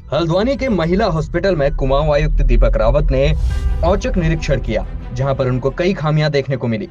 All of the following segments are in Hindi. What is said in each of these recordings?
हल्द्वानी के महिला हॉस्पिटल में कुमाऊं आयुक्त दीपक रावत ने औचक निरीक्षण किया, जहां पर उनको कई खामियां देखने को मिली।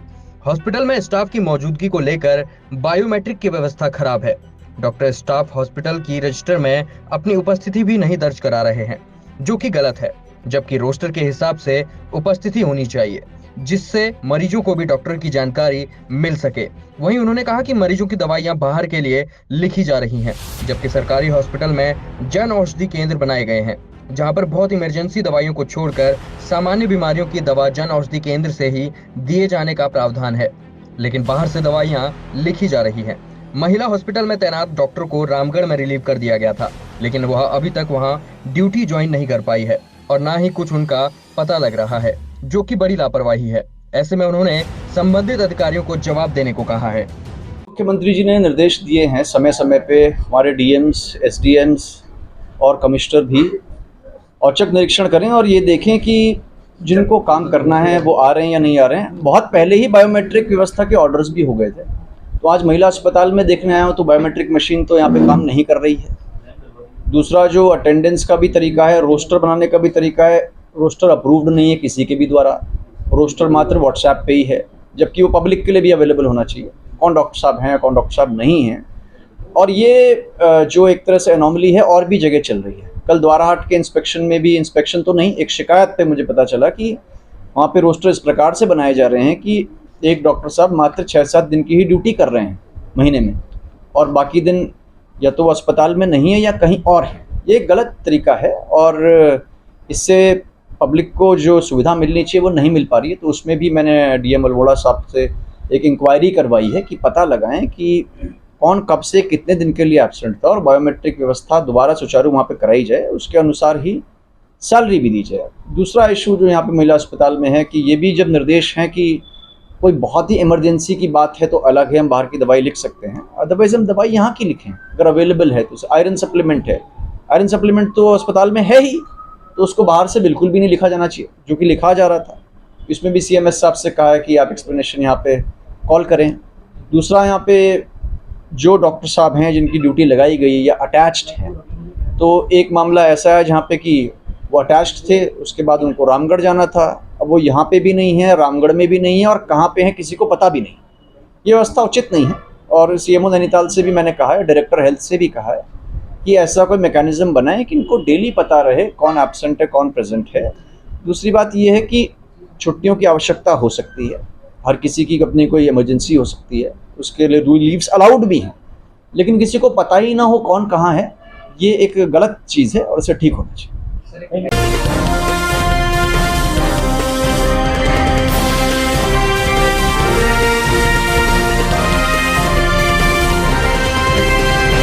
हॉस्पिटल में स्टाफ की मौजूदगी को लेकर बायोमेट्रिक की व्यवस्था खराब है। डॉक्टर स्टाफ हॉस्पिटल की रजिस्टर में अपनी उपस्थिति भी नहीं दर्ज करा रहे हैं, जो कि गलत है, जबकि रोस्टर के हिसाब से उपस्थिति होनी चाहिए, जिससे मरीजों को भी डॉक्टर की जानकारी मिल सके। वहीं उन्होंने कहा कि मरीजों की दवाइयां बाहर के लिए लिखी जा रही हैं, जबकि सरकारी हॉस्पिटल में जन औषधि केंद्र बनाए गए हैं, जहां पर बहुत इमरजेंसी दवाइयों को छोड़कर सामान्य बीमारियों की दवा जन औषधि केंद्र से ही दिए जाने का प्रावधान है, लेकिन बाहर से दवाइयां लिखी जा रही हैं। महिला हॉस्पिटल में तैनात डॉक्टर को रामगढ़ में रिलीव कर दिया गया था, लेकिन वह अभी तक वहां ड्यूटी ज्वाइन नहीं कर पाई है और ना ही कुछ उनका पता लग रहा है, जो कि बड़ी लापरवाही है। ऐसे में उन्होंने संबंधित अधिकारियों को जवाब देने को कहा है। मुख्यमंत्री जी ने निर्देश दिए हैं समय समय पे हमारे डीएम्स, एसडीएम्स और कमिश्नर भी औचक निरीक्षण करें और ये देखें कि जिनको काम करना है वो आ रहे हैं या नहीं आ रहे हैं। बहुत पहले ही बायोमेट्रिक व्यवस्था के ऑर्डर्स भी हो गए थे, तो आज महिला अस्पताल में देखने आया हूँ तो बायोमेट्रिक मशीन तो यहाँ पे काम नहीं कर रही है। दूसरा, जो अटेंडेंस का भी तरीका है, रोस्टर बनाने का भी तरीका है, रोस्टर अप्रूव्ड नहीं है किसी के भी द्वारा। रोस्टर मात्र व्हाट्सएप पे ही है, जबकि वो पब्लिक के लिए भी अवेलेबल होना चाहिए, कौन डॉक्टर साहब हैं, कौन डॉक्टर साहब नहीं हैं। और ये जो एक तरह से एनोमली है और भी जगह चल रही है। कल द्वाराहाट के इंस्पेक्शन में भी, इंस्पेक्शन तो नहीं, एक शिकायत पे मुझे पता चला कि वहाँ पे रोस्टर इस प्रकार से बनाए जा रहे हैं कि एक डॉक्टर साहब मात्र 6-7 दिन की ही ड्यूटी कर रहे हैं महीने में, और बाकी दिन या तो वो अस्पताल में नहीं है या कहीं और है। ये एक गलत तरीका है और इससे पब्लिक को जो सुविधा मिलनी चाहिए वो नहीं मिल पा रही है। तो उसमें भी मैंने डीएम अल्मोड़ा साहब से एक इंक्वायरी करवाई है कि पता लगाएं कि कौन कब से कितने दिन के लिए एब्सेंट था और बायोमेट्रिक व्यवस्था दोबारा सुचारू वहाँ पे कराई जाए, उसके अनुसार ही सैलरी भी दी जाए। दूसरा इशू जो यहाँ पे महिला अस्पताल में है कि ये भी जब निर्देश हैं कि कोई बहुत ही इमरजेंसी की बात है तो अलग है, हम बाहर की दवाई लिख सकते हैं, अदरवाइज हम दवाई यहाँ की लिखें अगर अवेलेबल है तो। आयरन सप्लीमेंट है, आयरन सप्लीमेंट तो अस्पताल में है ही, तो उसको बाहर से बिल्कुल भी नहीं लिखा जाना चाहिए, जो कि लिखा जा रहा था। इसमें भी सीएमएस साहब से कहा है कि आप एक्सप्लेनेशन यहाँ पे कॉल करें। दूसरा, यहाँ पे जो डॉक्टर साहब हैं जिनकी ड्यूटी लगाई गई या अटैच्ड हैं, तो एक मामला ऐसा है जहाँ पे कि वो अटैच्ड थे, उसके बाद उनको रामगढ़ जाना था, अब वो यहाँ पे भी नहीं है, रामगढ़ में भी नहीं है और कहाँ पे है किसी को पता भी नहीं। ये व्यवस्था उचित नहीं है और सीएमओ नैनीताल से भी मैंने कहा है, डायरेक्टर हेल्थ से भी कहा है कि ऐसा कोई मैकेनिज्म बनाए कि इनको डेली पता रहे कौन एब्सेंट है, कौन प्रेजेंट है। दूसरी बात ये है कि छुट्टियों की आवश्यकता हो सकती है, हर किसी की अपनी कोई इमरजेंसी हो सकती है, उसके लिए लीव्स अलाउड भी हैं, लेकिन किसी को पता ही ना हो कौन कहाँ है, ये एक गलत चीज़ है और इसे ठीक होना चाहिए।